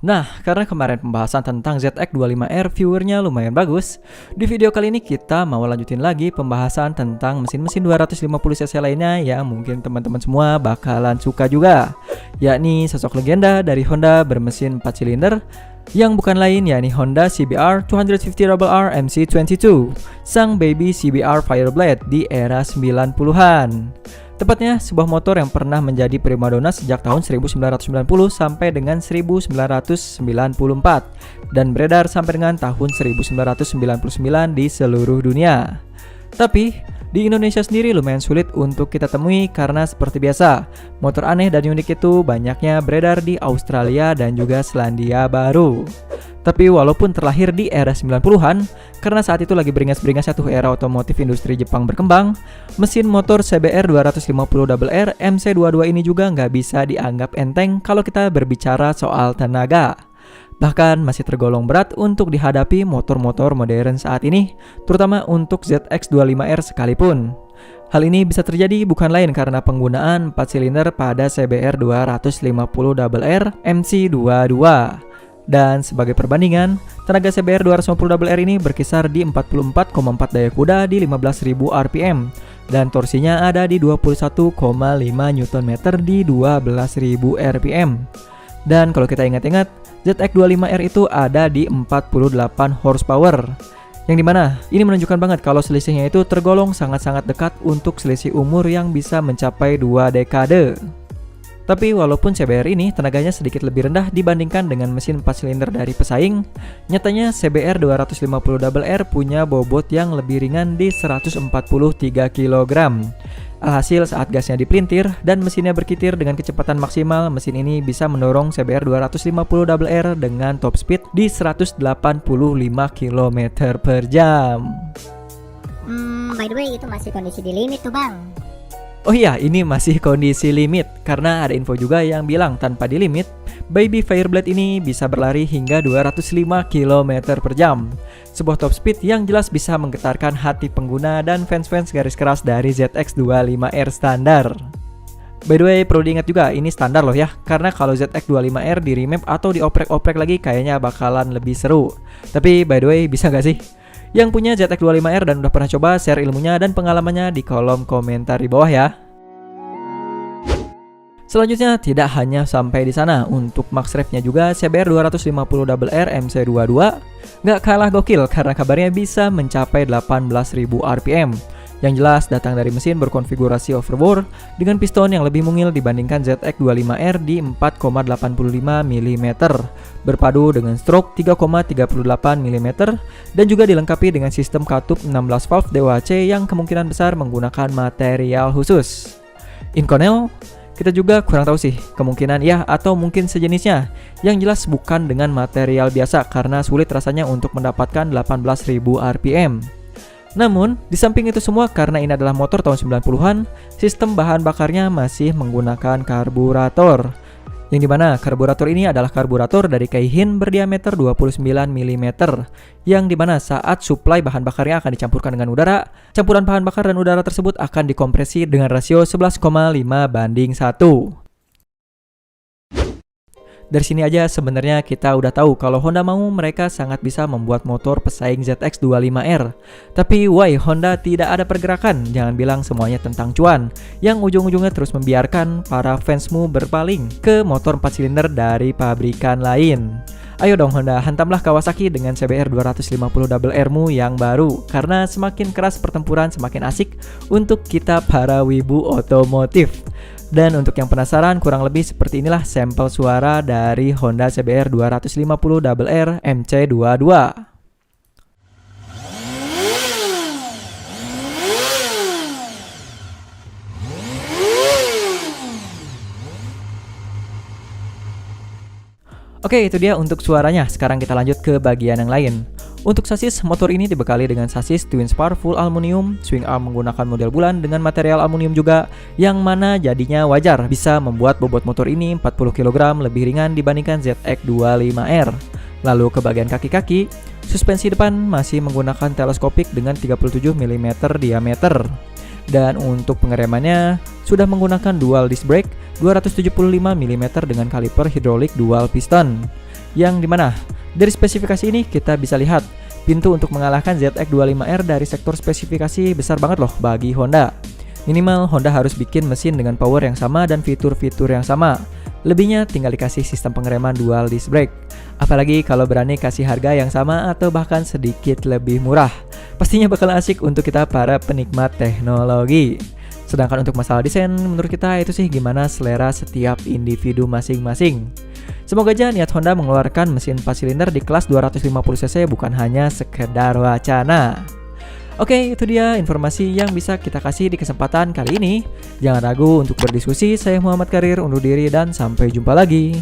Nah, karena kemarin pembahasan tentang ZX25R viewernya lumayan bagus, di video kali ini kita mau lanjutin lagi pembahasan tentang mesin-mesin 250cc lainnya yang mungkin teman-teman semua bakalan suka juga, yakni sosok legenda dari Honda bermesin 4 silinder yang bukan lain yakni Honda CBR 250RR MC22, sang baby CBR Fireblade di era 90-an. Tepatnya sebuah motor yang pernah menjadi primadona sejak tahun 1990 sampai dengan 1994 dan beredar sampai dengan tahun 1999 di seluruh dunia. Tapi di Indonesia sendiri lumayan sulit untuk kita temui karena seperti biasa, motor aneh dan unik itu banyaknya beredar di Australia dan juga Selandia Baru. Tapi walaupun terlahir di era 90-an, karena saat itu lagi beringas-beringasnya tuh era otomotif industri Jepang berkembang, mesin motor CBR 250RR MC22 ini juga nggak bisa dianggap enteng kalau kita berbicara soal tenaga. Bahkan masih tergolong berat untuk dihadapi motor-motor modern saat ini, terutama untuk ZX25R sekalipun. Hal ini bisa terjadi bukan lain karena penggunaan 4 silinder pada CBR 250RR MC22. Dan sebagai perbandingan, tenaga CBR 250RR ini berkisar di 44,4 daya kuda di 15.000 rpm dan torsinya ada di 21,5 Nm di 12.000 rpm. Dan kalau kita ingat-ingat, ZX25R itu ada di 48 horsepower. Yang dimana ini menunjukkan banget kalau selisihnya itu tergolong sangat-sangat dekat untuk selisih umur yang bisa mencapai 2 dekade. Tapi walaupun CBR ini tenaganya sedikit lebih rendah dibandingkan dengan mesin 4 silinder dari pesaing, nyatanya CBR 250RR punya bobot yang lebih ringan di 143 kg. Alhasil saat gasnya dipelintir dan mesinnya berkitir dengan kecepatan maksimal, mesin ini bisa mendorong CBR 250RR dengan top speed di 185 km per jam. By the way, itu masih kondisi di limit tuh bang. Oh iya, ini masih kondisi limit karena ada info juga yang bilang tanpa di limit, baby Fireblade ini bisa berlari hingga 205 km per jam. Sebuah top speed yang jelas bisa menggetarkan hati pengguna dan fans-fans garis keras dari ZX25R standar. By the way, perlu diingat juga ini standar loh ya, karena kalau ZX25R di remap atau dioprek-oprek lagi kayaknya bakalan lebih seru. Tapi by the way, bisa gak sih? Yang punya ZX25R dan udah pernah coba, share ilmunya dan pengalamannya di kolom komentar di bawah ya. Selanjutnya tidak hanya sampai di sana, untuk max rev-nya juga CBR 250RR MC22 nggak kalah gokil karena kabarnya bisa mencapai 18.000 rpm. Yang jelas datang dari mesin berkonfigurasi overbore dengan piston yang lebih mungil dibandingkan ZX25R di 4,85 mm, berpadu dengan stroke 3,38 mm dan juga dilengkapi dengan sistem katup 16 valve DOHC yang kemungkinan besar menggunakan material khusus. Inconel kita juga kurang tahu sih, kemungkinan ya atau mungkin sejenisnya. Yang jelas bukan dengan material biasa karena sulit rasanya untuk mendapatkan 18.000 rpm. Namun, di samping itu semua karena ini adalah motor tahun 90-an, sistem bahan bakarnya masih menggunakan karburator. Yang dimana karburator ini adalah karburator dari Keihin berdiameter 29 mm. Yang dimana saat suplai bahan bakarnya akan dicampurkan dengan udara, campuran bahan bakar dan udara tersebut akan dikompresi dengan rasio 11,5:1. Dari sini aja sebenarnya kita udah tahu kalau Honda mau mereka sangat bisa membuat motor pesaing ZX25R. Tapi why Honda tidak ada pergerakan? Jangan bilang semuanya tentang cuan, yang ujung-ujungnya terus membiarkan para fansmu berpaling ke motor 4 silinder dari pabrikan lain. Ayo dong Honda, hantamlah Kawasaki dengan CBR 250RR-mu yang baru. Karena semakin keras pertempuran semakin asik untuk kita para wibu otomotif. Dan untuk yang penasaran, kurang lebih seperti inilah sampel suara dari Honda CBR 250RR MC22. Oke, itu dia untuk suaranya. Sekarang kita lanjut ke bagian yang lain. Untuk sasis, motor ini dibekali dengan sasis twin spar full aluminium, swing arm menggunakan model bulan dengan material aluminium juga, yang mana jadinya wajar bisa membuat bobot motor ini 40 kg lebih ringan dibandingkan ZX25R. Lalu ke bagian kaki-kaki, suspensi depan masih menggunakan teleskopik dengan 37 mm diameter. Dan untuk pengeremannya sudah menggunakan dual disc brake 275 mm dengan kaliper hidrolik dual piston. Yang dimana dari spesifikasi ini kita bisa lihat pintu untuk mengalahkan ZX25R dari sektor spesifikasi besar banget loh bagi Honda. Minimal Honda harus bikin mesin dengan power yang sama dan fitur-fitur yang sama. Lebihnya tinggal dikasih sistem pengereman dual disc brake. Apalagi kalau berani kasih harga yang sama atau bahkan sedikit lebih murah. Pastinya bakal asik untuk kita para penikmat teknologi. Sedangkan untuk masalah desain, menurut kita itu sih gimana selera setiap individu masing-masing. Semoga aja niat Honda mengeluarkan mesin 4 silinder di kelas 250cc bukan hanya sekedar wacana. Oke, itu dia informasi yang bisa kita kasih di kesempatan kali ini. Jangan ragu untuk berdiskusi. Saya Muhammad Karir undur diri dan sampai jumpa lagi.